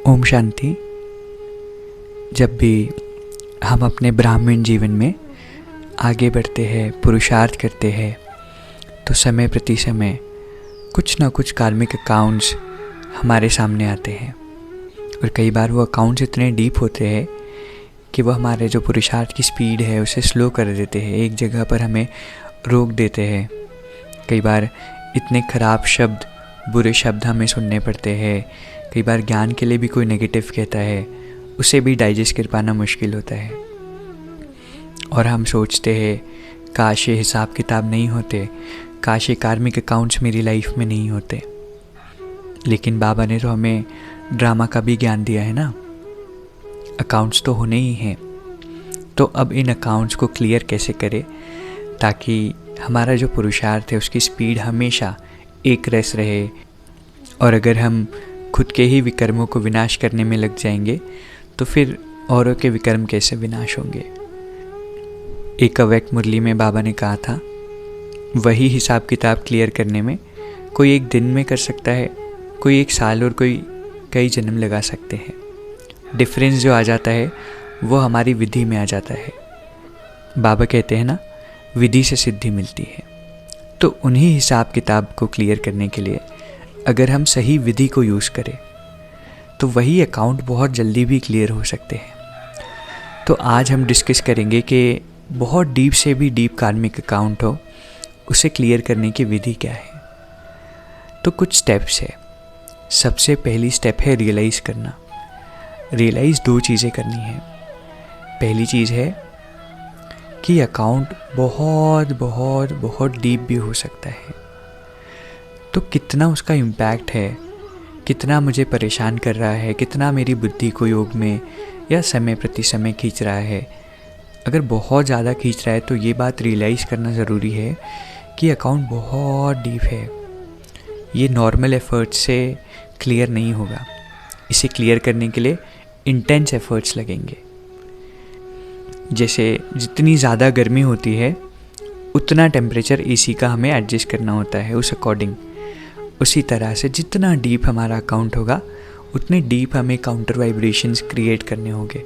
ओम शांति। जब भी हम अपने ब्राह्मण जीवन में आगे बढ़ते हैं, पुरुषार्थ करते हैं, तो समय प्रति समय कुछ ना कुछ कार्मिक अकाउंट्स हमारे सामने आते हैं। और कई बार वो अकाउंट्स इतने डीप होते हैं कि वो हमारे जो पुरुषार्थ की स्पीड है उसे स्लो कर देते हैं, एक जगह पर हमें रोक देते हैं। कई बार इतने ख़राब शब्द, बुरे शब्द हमें सुनने पड़ते हैं। कई बार ज्ञान के लिए भी कोई नेगेटिव कहता है, उसे भी डाइजेस्ट कर पाना मुश्किल होता है। और हम सोचते हैं काश ये हिसाब किताब नहीं होते, काश ये कार्मिक अकाउंट्स मेरी लाइफ में नहीं होते। लेकिन बाबा ने तो हमें ड्रामा का भी ज्ञान दिया है ना, अकाउंट्स तो होने ही हैं। तो अब इन अकाउंट्स को क्लियर कैसे करें ताकि हमारा जो पुरुषार्थ है उसकी स्पीड हमेशा एक रस रहे। और अगर हम खुद के ही विकर्मों को विनाश करने में लग जाएंगे तो फिर औरों के विकर्म कैसे विनाश होंगे। एक अव्यक्त मुरली में बाबा ने कहा था, वही हिसाब किताब क्लियर करने में कोई एक दिन में कर सकता है, कोई एक साल और कोई कई जन्म लगा सकते हैं। डिफरेंस जो आ जाता है वो हमारी विधि में आ जाता है। बाबा कहते हैं ना, विधि से सिद्धि मिलती है। तो उन्हीं हिसाब किताब को क्लियर करने के लिए अगर हम सही विधि को यूज़ करें तो वही अकाउंट बहुत जल्दी भी क्लियर हो सकते हैं। तो आज हम डिस्कस करेंगे कि बहुत डीप से भी डीप कार्मिक अकाउंट हो, उसे क्लियर करने की विधि क्या है। तो कुछ स्टेप्स है। सबसे पहली स्टेप है रियलाइज़ करना। रियलाइज़ दो चीज़ें करनी है। पहली चीज़ है कि अकाउंट बहुत बहुत बहुत डीप भी हो सकता है। तो कितना उसका इम्पैक्ट है, कितना मुझे परेशान कर रहा है, कितना मेरी बुद्धि को योग में या समय प्रति समय खींच रहा है। अगर बहुत ज़्यादा खींच रहा है तो ये बात रियलाइज़ करना ज़रूरी है कि अकाउंट बहुत डीप है। ये नॉर्मल एफर्ट्स से क्लियर नहीं होगा। इसे क्लियर करने के लिए इंटेंस एफर्ट्स लगेंगे। जैसे जितनी ज़्यादा गर्मी होती है उतना टेम्परेचर एसी का हमें एडजस्ट करना होता है उस अकॉर्डिंग। उसी तरह से जितना डीप हमारा अकाउंट होगा उतने डीप हमें काउंटर वाइब्रेशंस क्रिएट करने होंगे।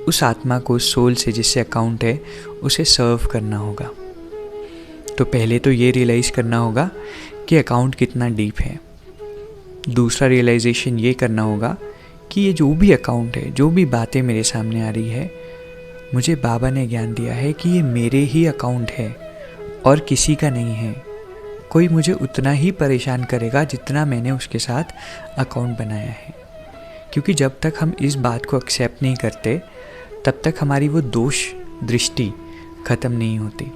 उस आत्मा को, सोल से जिससे अकाउंट है, उसे सर्व करना होगा। तो पहले तो ये रियलाइज़ करना होगा कि अकाउंट कितना डीप है। दूसरा रियलाइजेशन ये करना होगा कि ये जो भी अकाउंट है, जो भी बातें मेरे सामने आ रही है, मुझे बाबा ने ज्ञान दिया है कि ये मेरे ही अकाउंट है और किसी का नहीं है। कोई मुझे उतना ही परेशान करेगा जितना मैंने उसके साथ अकाउंट बनाया है। क्योंकि जब तक हम इस बात को एक्सेप्ट नहीं करते तब तक हमारी वो दोष दृष्टि ख़त्म नहीं होती।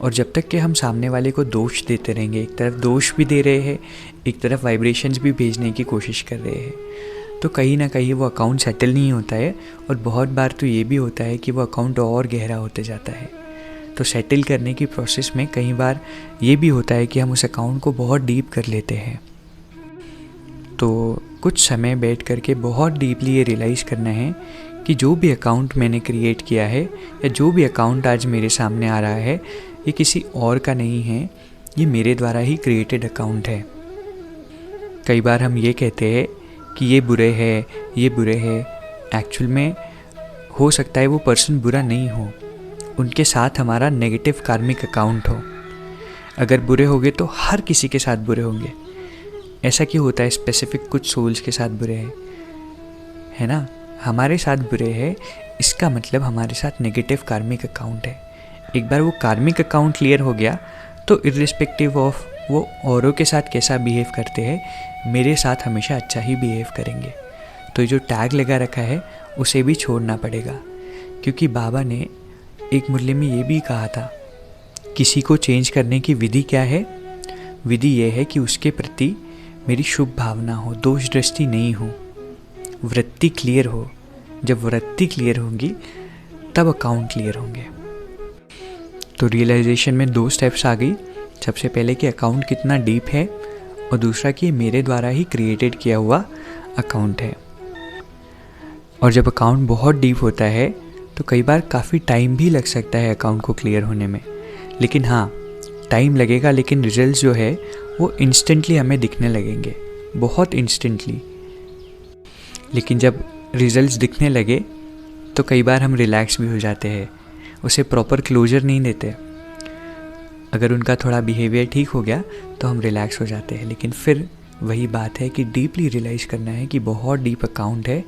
और जब तक कि हम सामने वाले को दोष देते रहेंगे, एक तरफ दोष भी दे रहे हैं, एक तरफ वाइब्रेशंस भी भेजने की कोशिश कर रहे हैं, तो कहीं ना कहीं वो अकाउंट सेटल नहीं होता है। और बहुत बार तो ये भी होता है कि वो अकाउंट और गहरा होते जाता है। तो सेटल करने की प्रोसेस में कई बार ये भी होता है कि हम उस अकाउंट को बहुत डीप कर लेते हैं। तो कुछ समय बैठ करके बहुत डीपली ये रियलाइज़ करना है कि जो भी अकाउंट मैंने क्रिएट किया है या जो भी अकाउंट आज मेरे सामने आ रहा है, ये किसी और का नहीं है, ये मेरे द्वारा ही क्रिएटेड अकाउंट है। कई बार हम ये कहते हैं कि ये बुरे है, ये बुरे है। एक्चुअल में हो सकता है वो पर्सन बुरा नहीं हो, उनके साथ हमारा नेगेटिव कार्मिक अकाउंट हो। अगर बुरे होंगे तो हर किसी के साथ बुरे होंगे। ऐसा क्यों होता है स्पेसिफिक कुछ सोल्स के साथ बुरे हैं, है ना? हमारे साथ बुरे हैं, इसका मतलब हमारे साथ नेगेटिव कार्मिक अकाउंट है। एक बार वो कार्मिक अकाउंट क्लियर हो गया तो इर्रिस्पेक्टिव ऑफ वो औरों के साथ कैसा बिहेव करते हैं, मेरे साथ हमेशा अच्छा ही बिहेव करेंगे। तो जो टैग लगा रखा है उसे भी छोड़ना पड़ेगा। क्योंकि बाबा ने एक मुरली में ये भी कहा था, किसी को चेंज करने की विधि क्या है? विधि ये है कि उसके प्रति मेरी शुभ भावना हो, दोष दृष्टि नहीं हो, वृत्ति क्लियर हो। जब वृत्ति क्लियर होंगी तब अकाउंट क्लियर होंगे। तो रियलाइजेशन में दो स्टेप्स आ गई। सबसे पहले कि अकाउंट कितना डीप है और दूसरा कि मेरे द्वारा ही क्रिएटेड किया हुआ अकाउंट है। और जब अकाउंट बहुत डीप होता है तो कई बार काफ़ी टाइम भी लग सकता है अकाउंट को क्लियर होने में। लेकिन हाँ, टाइम लगेगा, लेकिन रिजल्ट्स जो है वो इंस्टेंटली हमें दिखने लगेंगे, बहुत इंस्टेंटली। लेकिन जब रिजल्ट्स दिखने लगे तो कई बार हम रिलैक्स भी हो जाते हैं, उसे प्रॉपर क्लोजर नहीं देते। अगर उनका थोड़ा बिहेवियर ठीक हो गया तो हम रिलैक्स हो जाते हैं, लेकिन फिर वही बात है कि डीपली रियलाइज़ करना है कि बहुत डीप अकाउंट है,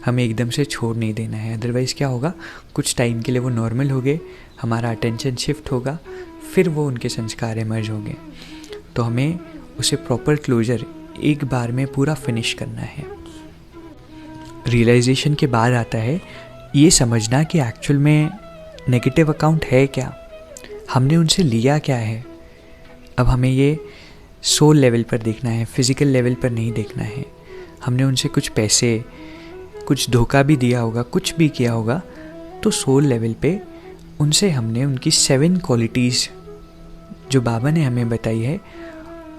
हमें एकदम से छोड़ नहीं देना है। अदरवाइज़ क्या होगा, कुछ टाइम के लिए वो नॉर्मल हो गए, हमारा अटेंशन शिफ्ट होगा, फिर वो उनके संस्कार इमर्ज होंगे। तो हमें उसे प्रॉपर क्लोजर एक बार में पूरा फिनिश करना है। रियलाइजेशन के बाद आता है ये समझना कि एक्चुअल में नेगेटिव अकाउंट है क्या, हमने उनसे लिया क्या है। अब हमें ये सोल लेवल पर देखना है, फिज़िकल लेवल पर नहीं देखना है। हमने उनसे कुछ पैसे, कुछ धोखा भी दिया होगा, कुछ भी किया होगा, तो सोल लेवल पे उनसे हमने उनकी 7 क्वालिटीज़ जो बाबा ने हमें बताई है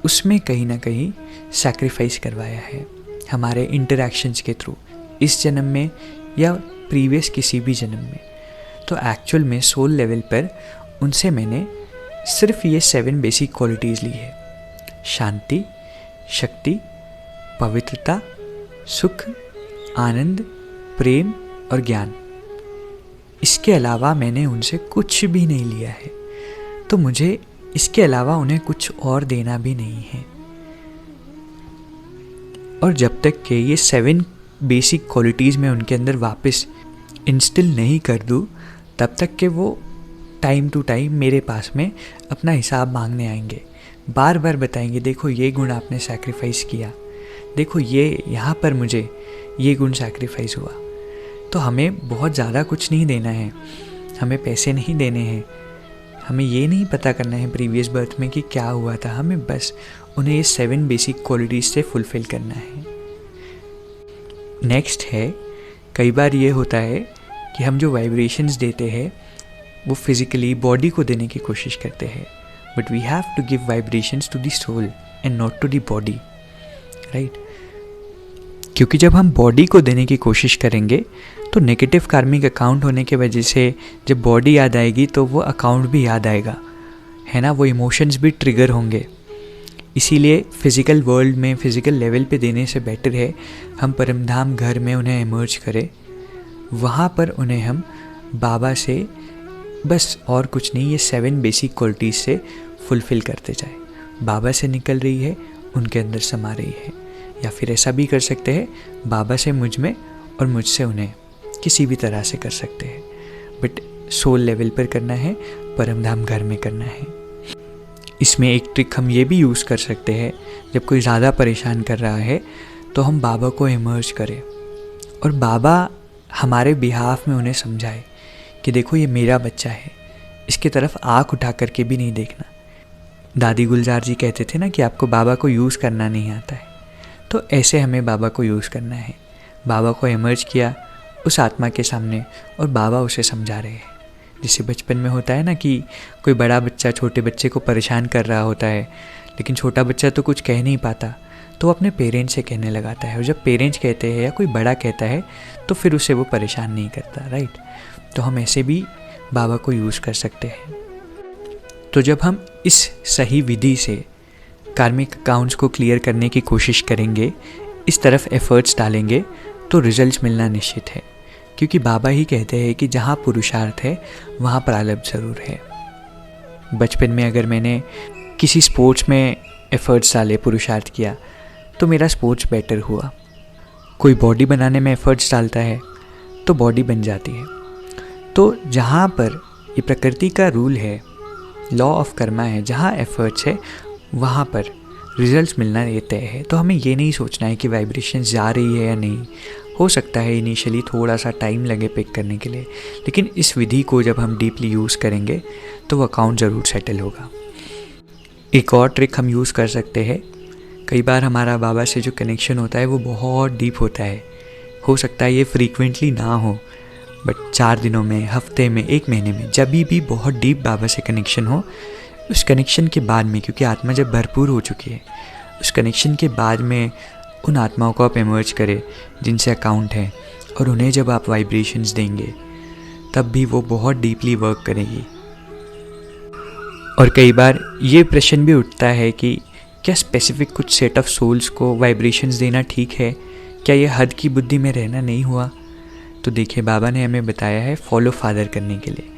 उसमें कहीं ना कहीं सैक्रिफाइस करवाया है हमारे इंटरैक्शंस के थ्रू, इस जन्म में या प्रीवियस किसी भी जन्म में। तो एक्चुअल में सोल लेवल पर उनसे मैंने सिर्फ ये 7 बेसिक क्वालिटीज़ ली है: शांति, शक्ति, पवित्रता, सुख, आनंद, प्रेम और ज्ञान। इसके अलावा मैंने उनसे कुछ भी नहीं लिया है, तो मुझे इसके अलावा उन्हें कुछ और देना भी नहीं है। और जब तक कि ये 7 बेसिक क्वालिटीज़ मैं उनके अंदर वापस इंस्टिल नहीं कर दूँ, तब तक कि वो टाइम टू टाइम मेरे पास में अपना हिसाब मांगने आएंगे, बार बार बताएंगे, देखो ये गुण आपने सैक्रिफाइस किया, देखो ये यहाँ पर मुझे ये गुण सैक्रिफाइस हुआ। तो हमें बहुत ज़्यादा कुछ नहीं देना है, हमें पैसे नहीं देने हैं, हमें ये नहीं पता करना है प्रीवियस बर्थ में कि क्या हुआ था, हमें बस उन्हें ये 7 बेसिक क्वालिटीज़ से फुलफ़िल करना है। नेक्स्ट है, कई बार ये होता है कि हम जो वाइब्रेशंस देते हैं वो फिज़िकली बॉडी को देने की कोशिश करते हैं, but we have to give vibrations to the soul and not to the body, right? क्योंकि जब हम बॉडी को देने की कोशिश करेंगे तो नेगेटिव कार्मिक अकाउंट होने की वजह से जब बॉडी याद आएगी तो वो अकाउंट भी याद आएगा, है ना, वो इमोशंस भी ट्रिगर होंगे। इसीलिए फ़िज़िकल वर्ल्ड में, फ़िज़िकल लेवल पे देने से बेटर है हम परमधाम घर में उन्हें इमर्ज करें, वहाँ पर उन्हें हम बाबा से बस और कुछ नहीं, ये 7 बेसिक क्वालिटीज़ से फुलफ़िल करते जाए। बाबा से निकल रही है, उनके अंदर समा रही है। या फिर ऐसा भी कर सकते हैं, बाबा से मुझ में और मुझसे उन्हें, किसी भी तरह से कर सकते हैं, बट सोल लेवल पर करना है, परमधाम घर में करना है। इसमें एक ट्रिक हम ये भी यूज़ कर सकते हैं, जब कोई ज़्यादा परेशान कर रहा है तो हम बाबा को इमर्ज करें और बाबा हमारे बिहाफ में उन्हें समझाए कि देखो ये मेरा बच्चा है, इसके तरफ आँख उठा करके भी नहीं देखना। दादी गुलजार जी कहते थे ना कि आपको बाबा को यूज़ करना नहीं आता है, तो ऐसे हमें बाबा को यूज़ करना है। बाबा को इमर्ज किया उस आत्मा के सामने और बाबा उसे समझा रहे हैं। जैसे बचपन में होता है ना कि कोई बड़ा बच्चा छोटे बच्चे को परेशान कर रहा होता है, लेकिन छोटा बच्चा तो कुछ कह नहीं पाता, तो वो अपने पेरेंट्स से कहने लगाता है, और जब पेरेंट्स कहते हैं या कोई बड़ा कहता है तो फिर उसे वो परेशान नहीं करता, राइट? तो हम ऐसे भी बाबा को यूज़ कर सकते हैं। तो जब हम इस सही विधि से कार्मिक अकाउंट्स को क्लियर करने की कोशिश करेंगे, इस तरफ एफर्ट्स डालेंगे, तो रिजल्ट्स मिलना निश्चित है, क्योंकि बाबा ही कहते हैं कि जहाँ पुरुषार्थ है वहाँ प्रारब्ध ज़रूर है। बचपन में अगर मैंने किसी स्पोर्ट्स में एफर्ट्स डाले, पुरुषार्थ किया, तो मेरा स्पोर्ट्स बेटर हुआ। कोई बॉडी बनाने में एफर्ट्स डालता है तो बॉडी बन जाती है। तो जहाँ पर ये प्रकृति का रूल है, लॉ ऑफ कर्मा है, जहाँ एफर्ट्स है वहाँ पर रिजल्ट्स मिलना ये तय है। तो हमें ये नहीं सोचना है कि वाइब्रेशन जा रही है या नहीं। हो सकता है इनिशियली थोड़ा सा टाइम लगे पिक करने के लिए, लेकिन इस विधि को जब हम डीपली यूज़ करेंगे तो वो अकाउंट ज़रूर सेटल होगा। एक और ट्रिक हम यूज़ कर सकते हैं, कई बार हमारा बाबा से जो कनेक्शन होता है वो बहुत डीप होता है। हो सकता है ये फ्रीक्वेंटली ना हो, बट 4 दिनों में, हफ्ते में, 1 महीने में, जब भी बहुत डीप बाबा से कनेक्शन हो, उस कनेक्शन के बाद में, क्योंकि आत्मा जब भरपूर हो चुकी है, उस कनेक्शन के बाद में उन आत्माओं को आप इमर्ज करें जिनसे अकाउंट है, और उन्हें जब आप वाइब्रेशंस देंगे तब भी वो बहुत डीपली वर्क करेगी। और कई बार ये प्रश्न भी उठता है कि क्या स्पेसिफिक कुछ सेट ऑफ सोल्स को वाइब्रेशंस देना ठीक है क्या ये हद की बुद्धि में रहना नहीं हुआ? तो देखिए, बाबा ने हमें बताया है फॉलो फादर करने के लिए।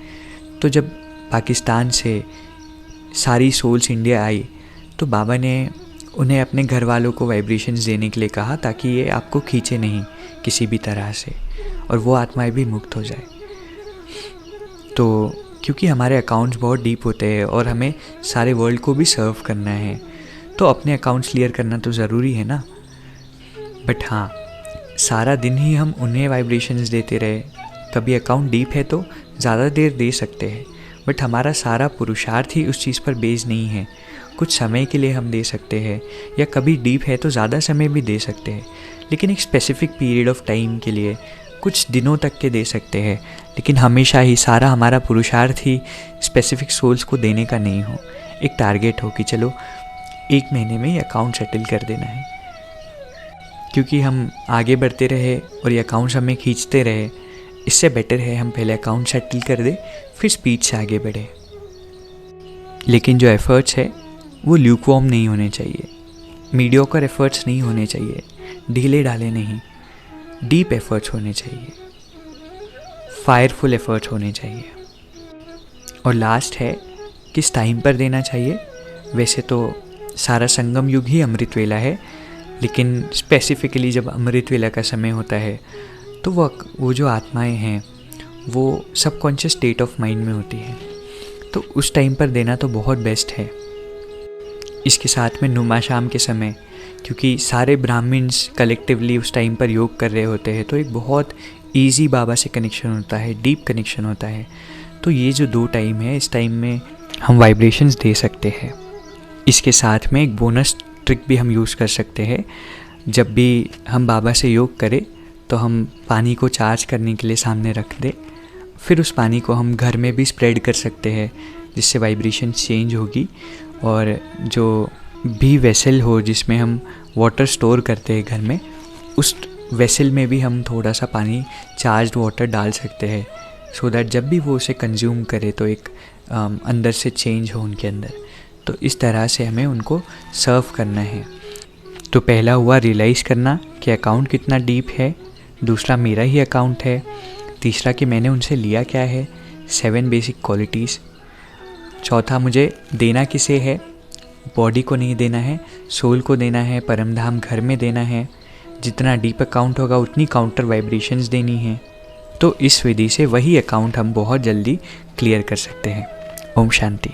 तो जब पाकिस्तान से सारी सोल्स इंडिया आई तो बाबा ने उन्हें अपने घर वालों को वाइब्रेशंस देने के लिए कहा, ताकि ये आपको खींचे नहीं किसी भी तरह से और वो आत्माएं भी मुक्त हो जाए। तो क्योंकि हमारे अकाउंट्स बहुत डीप होते हैं और हमें सारे वर्ल्ड को भी सर्व करना है, तो अपने अकाउंट्स क्लियर करना तो ज़रूरी है ना। बट हाँ, सारा दिन ही हम उन्हें वाइब्रेशंस देते रहे, कभी अकाउंट डीप है तो ज़्यादा देर दे सकते हैं, बट हमारा सारा पुरुषार्थ ही उस चीज़ पर बेस्ड नहीं है। कुछ समय के लिए हम दे सकते हैं, या कभी डीप है तो ज़्यादा समय भी दे सकते हैं, लेकिन एक स्पेसिफिक पीरियड ऑफ टाइम के लिए, कुछ दिनों तक के दे सकते हैं। लेकिन हमेशा ही सारा हमारा पुरुषार्थ ही स्पेसिफिक सोल्स को देने का नहीं हो। एक टारगेट हो कि चलो 1 महीने में ये अकाउंट सेटल कर देना है, क्योंकि हम आगे बढ़ते रहे और ये अकाउंट्स हमें खींचते रहे, इससे बेटर है हम पहले अकाउंट सेटल कर दे, फिर स्पीड से आगे बढ़े। लेकिन जो एफर्ट्स है वो ल्यूकवॉर्म नहीं होने चाहिए, मीडियोकर एफर्ट्स नहीं होने चाहिए, ढीले ढाले नहीं, डीप एफर्ट्स होने चाहिए, फायरफुल एफर्ट्स होने चाहिए। और लास्ट है किस टाइम पर देना चाहिए। वैसे तो सारा संगम युग ही अमृत वेला है, लेकिन स्पेसिफिकली जब अमृत वेला का समय होता है तो वो जो आत्माएं हैं वो सबकॉन्शियस स्टेट ऑफ माइंड में होती हैं, तो उस टाइम पर देना तो बहुत बेस्ट है। इसके साथ में नुमा शाम के समय, क्योंकि सारे ब्राह्मण्स कलेक्टिवली उस टाइम पर योग कर रहे होते हैं, तो एक बहुत ईजी बाबा से कनेक्शन होता है, डीप कनेक्शन होता है। तो ये जो 2 टाइम है, इस टाइम में हम वाइब्रेशंस दे सकते हैं। इसके साथ में एक बोनस ट्रिक भी हम यूज़ कर सकते हैं। जब भी हम बाबा से योग करें तो हम पानी को चार्ज करने के लिए सामने रख दें, फिर उस पानी को हम घर में भी स्प्रेड कर सकते हैं, जिससे वाइब्रेशन चेंज होगी। और जो भी वेसल हो जिसमें हम वाटर स्टोर करते हैं घर में, उस वेसल में भी हम थोड़ा सा पानी चार्ज्ड वाटर डाल सकते हैं, सो दैट जब भी वो उसे कंज्यूम करे तो एक अंदर से चेंज हो उनके अंदर। तो इस तरह से हमें उनको सर्व करना है। तो पहला हुआ रियलाइज़ करना कि अकाउंट कितना डीप है, दूसरा मेरा ही अकाउंट है, तीसरा कि मैंने उनसे लिया क्या है, 7 बेसिक क्वालिटीज़, चौथा मुझे देना किसे है, बॉडी को नहीं देना है, सोल को देना है, परमधाम घर में देना है। जितना डीप अकाउंट होगा उतनी काउंटर वाइब्रेशंस देनी है। तो इस विधि से वही अकाउंट हम बहुत जल्दी क्लियर कर सकते हैं। ओम शांति।